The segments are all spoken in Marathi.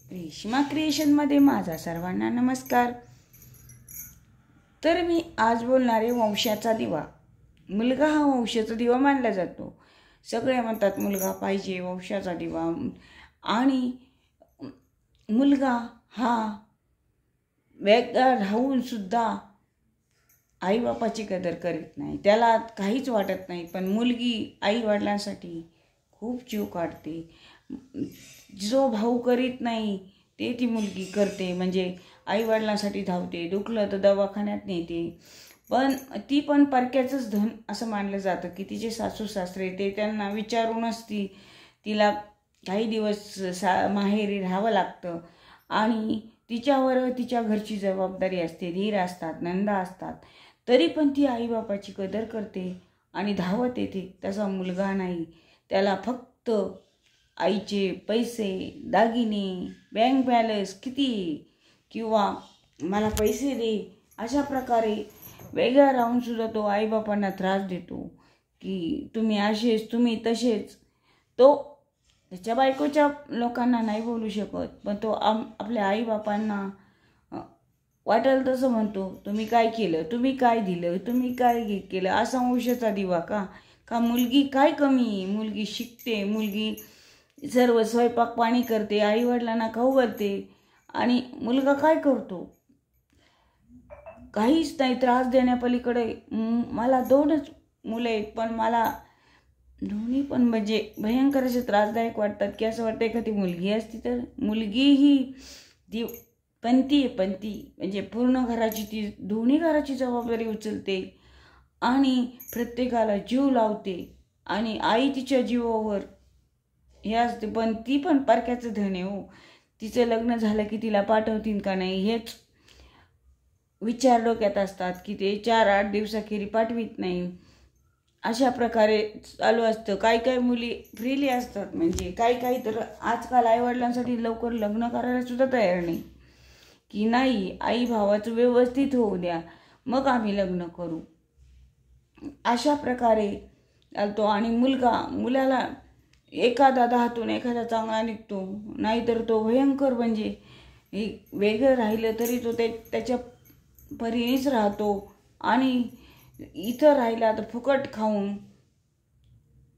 रेश्मा क्रिएशनमध्ये माझा सर्वांना नमस्कार। तर मी आज बोलणार आहे वंशाचा दिवा। मुलगा हा वंशाचा दिवा मानला जातो। सगळे म्हणतात मुलगा पाहिजे, वंशाचा दिवा। आणि मुलगा हा वेगळा राहून सुद्धा आईबापाची कदर करीत नाही, त्याला काहीच वाटत नाही। पण मुलगी आई वडिलांसाठी खूप जीव काढते। जो भाऊ करीत नाही ते ती मुलगी करते, म्हणजे आई वडिलांसाठी धावते, दुखलं तर दवाखान्यात नेते। पण ती पण परक्याचंच धन असं मानलं जातं की तिचे सासू सासरे ते त्यांना विचारूनच तिला काही दिवस माहेरी राहावं लागतं। आणि तिच्यावर तिच्या घरची जबाबदारी असते, धीर असतात, नंदा असतात, तरी पण ती आईबापाची कदर करते आणि धावत येते। तसा मुलगा नाही, त्याला फक्त आईचे पैसे, दागिने, बँक बॅलन्स किती, किंवा मला पैसे दे, अशा प्रकारे वेगळा राहून सुद्धा तो आईबापांना त्रास देतो की तुम्ही असेच, तुम्ही तसेच। तो त्याच्या बायकोच्या लोकांना नाही बोलू शकत, पण तो आपल्या आईबापांना वाटेल तसं म्हणतो, तुम्ही काय केलं, तुम्ही काय दिलं, तुम्ही काय केलं। असा वंशाचा दिवा का मुलगी काय कमी, मुलगी शिकते, मुलगी सर्व स्वयंपाक पाणी करते, आई वडिलांना खाऊ घालते, आणि मुलगा काय करतो, काहीच नाही। त्रास देण्यापलीकडे मला 2च मुलं आहेत, पण मला दोन्ही पण म्हणजे भयंकर असे त्रासदायक वाटतात की असं वाटतं एखादी मुलगी असती तर। मुलगी ही पंथी म्हणजे पूर्ण घराची, ती दोन्ही घराची जबाबदारी उचलते आणि प्रत्येकाला जीव लावते, आणि आई तिच्या जीवावर हे असते। पण ती पण परक्याचं धन आहे हो। तिचं लग्न झालं की तिला पाठवतील का नाही हेच विचार डोक्यात असतात की ते 4-8 दिवसाखेरी पाठवित नाही, अशा प्रकारे चालू असतं। काही मुली फ्रीली असतात, म्हणजे काही तर आजकाल आईवडिलांसाठी लवकर लग्न करायला सुद्धा तयार नाही की नाही, आई भावाचं व्यवस्थित होऊ द्या मग आम्ही लग्न करू, अशा प्रकारे चालतो। आणि मुलाला एखादा हातून एखादा चांगला निघतो, नाहीतर तो भयंकर म्हणजे वेगळं राहिलं तरी तो त्याच्या परीनेच राहतो, आणि इथं राहिला तर फुकट खाऊन,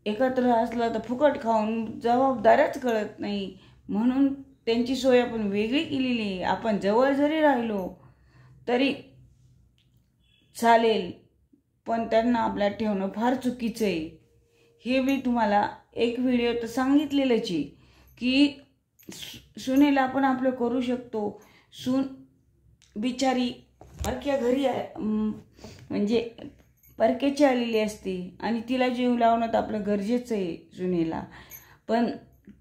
एकत्र असला तर फुकट खाऊन, जबाबदाऱ्याच कळत नाही। म्हणून त्यांची सोय आपण वेगळी केलेली आहे। आपण जवळ जरी राहिलो तरी चालेल, पण त्यांना आपल्यात ठेवणं फार चुकीचं आहे। हे मी तुम्हाला एक व्हिडिओ तर सांगितलेलंच आहे की सुनेला आपण आपलं करू शकतो। सून बिचारी परक्या घरी म्हणजे परक्याची आलेली असते, आणि तिला जीव लावणं तर आपलं गरजेचं आहे सुनेला। पण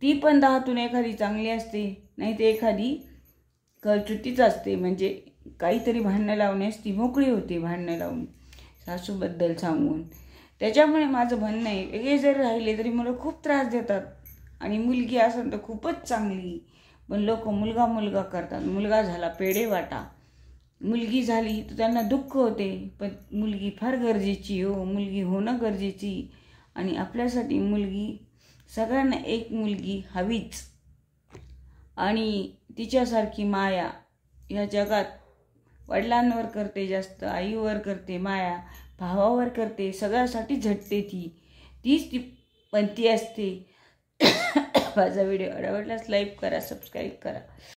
ती पण 10तून एखादी चांगली असते, नाही तर एखादी कळचुतीच असते, म्हणजे काहीतरी भांडणं लावण्यास ती मोकळी होते, भांडणं लावून सासूबद्दल सांगून। त्याच्यामुळे माझं म्हणणं आहे, वेगळे जरी राहिले तरी मुलं खूप त्रास देतात, आणि मुलगी असेल तर खूपच चांगली, पण लोक मुलगा करतात। मुलगा झाला पेढे वाटा, मुलगी झाली तर त्यांना दुःख होते, पण मुलगी फार गरजेची हो, मुलगी होणं गरजेची। आणि आपल्यासाठी मुलगी, सगळ्यांना एक मुलगी हवीच, आणि तिच्यासारखी माया या जगात वडिलांवर करते जास्त, आईवर करते माया, भावावर करते, सगळ्यासाठी झटते, तीच ती पंथी असते। माझा व्हिडिओ आवडल्यास लाईक करा, सबस्क्राईब करा।